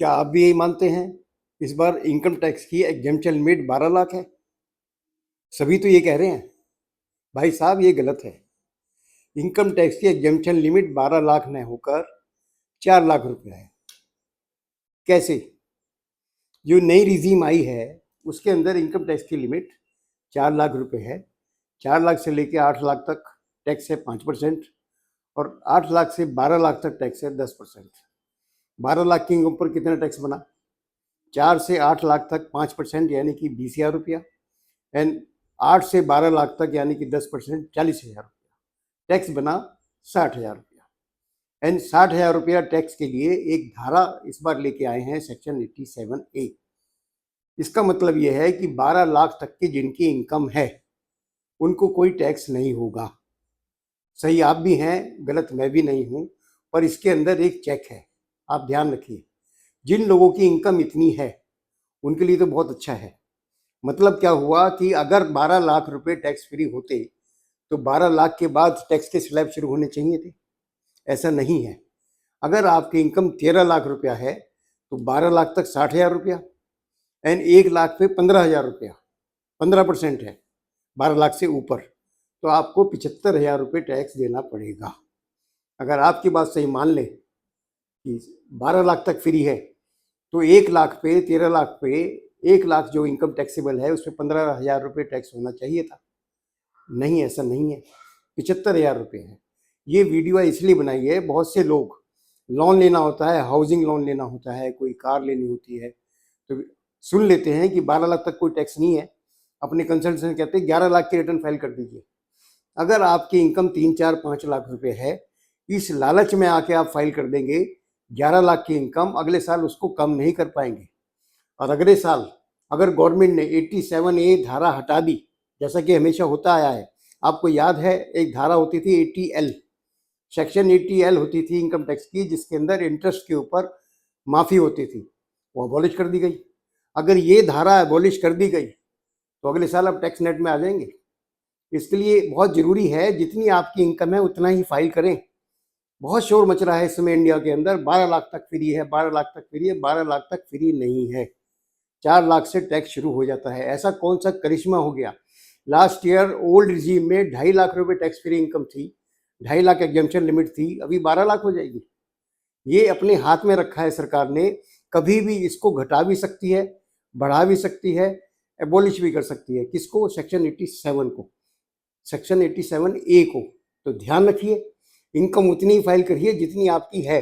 क्या आप भी यही मानते हैं? इस बार इनकम टैक्स की एग्जेम्पशन लिमिट 12 लाख है। सभी तो ये कह रहे हैं। भाई साहब, ये गलत है। इनकम टैक्स की एग्जेम्पशन लिमिट 12 लाख न होकर 4 लाख रुपया है। कैसे? जो नई रिजीम आई है उसके अंदर इनकम टैक्स की लिमिट 4 लाख रुपए है। 4 लाख से लेके 8 लाख तक टैक्स है 5%, और 8 लाख से 12 लाख तक टैक्स है 10%। 12 लाख के ऊपर कितना टैक्स बना? 4 से 8 लाख तक 5% यानी कि 20,000 रुपया, एंड 8 से 12 लाख तक यानी कि 10% 40,000 रुपया। टैक्स बना 60,000 रुपया। एंड 60,000 रुपया टैक्स के लिए एक धारा इस बार लेके आए हैं, सेक्शन 87A। इसका मतलब यह है कि 12 लाख तक की जिनकी इनकम है उनको कोई टैक्स नहीं होगा। सही आप भी हैं, गलत मैं भी नहीं हूं, पर इसके अंदर एक चेक है, आप ध्यान रखिए। जिन लोगों की इनकम इतनी है उनके लिए तो बहुत अच्छा है। मतलब क्या हुआ कि अगर 12 लाख रुपए टैक्स फ्री होते तो 12 लाख के बाद टैक्स के स्लैब शुरू होने चाहिए थे। ऐसा नहीं है। अगर आपकी इनकम 13 लाख रुपया है तो 12 लाख तक 60,000 रुपया, एंड 1 लाख पे 15,000 रुपया, 15% है 12 लाख से ऊपर, तो आपको 75,000 रुपये टैक्स देना पड़ेगा। अगर आपकी बात सही मान लें कि 12 लाख तक फ्री है तो 1 लाख पे 13 लाख पे 1 लाख जो इनकम टैक्सेबल है उस पर 15,000 रुपये टैक्स होना चाहिए था। नहीं, ऐसा नहीं है, 75,000 रुपये है। ये वीडियो इसलिए बनाई है, बहुत से लोग लोन लेना होता है, हाउसिंग लोन लेना होता है, कोई कार लेनी होती है, तो सुन लेते हैं कि 12 लाख तक कोई टैक्स नहीं है। अपने कंसल्टेंट से कहते हैं 11 लाख की रिटर्न फाइल कर दीजिए। अगर आपकी इनकम 3, 4, 5 लाख रुपए है, इस लालच में आके आप फाइल कर देंगे 11 लाख की इनकम, अगले साल उसको कम नहीं कर पाएंगे। और अगले साल अगर गवर्नमेंट ने 87A धारा हटा दी, जैसा कि हमेशा होता आया है, आपको याद है एक धारा होती थी 80L, सेक्शन 80L होती थी इनकम टैक्स की, जिसके अंदर इंटरेस्ट के ऊपर माफ़ी होती थी, वो अबॉलिश कर दी गई। अगर ये धारा अबॉलिश कर दी गई तो अगले साल आप टैक्स नेट में आ जाएंगे। इसके लिए बहुत ज़रूरी है जितनी आपकी इनकम है उतना ही फाइल करें। बहुत शोर मच रहा है इस समय इंडिया के अंदर, 12 लाख तक फ्री है, 12 लाख तक फ्री है। 12 लाख तक फ्री नहीं है, 4 लाख से टैक्स शुरू हो जाता है। ऐसा कौन सा करिश्मा हो गया? लास्ट ईयर ओल्ड रिजीम में 2.5 लाख रुपए टैक्स फ्री इनकम थी, 2.5 लाख एग्जेम्पशन लिमिट थी, अभी 12 लाख हो जाएगी। ये अपने हाथ में रखा है सरकार ने, कभी भी इसको घटा भी सकती है, बढ़ा भी सकती है, एबॉलिश भी कर सकती है। किसको? सेक्शन 87 को, सेक्शन 87A को। तो ध्यान रखिए, इनकम उतनी ही फाइल करिए जितनी आपकी है।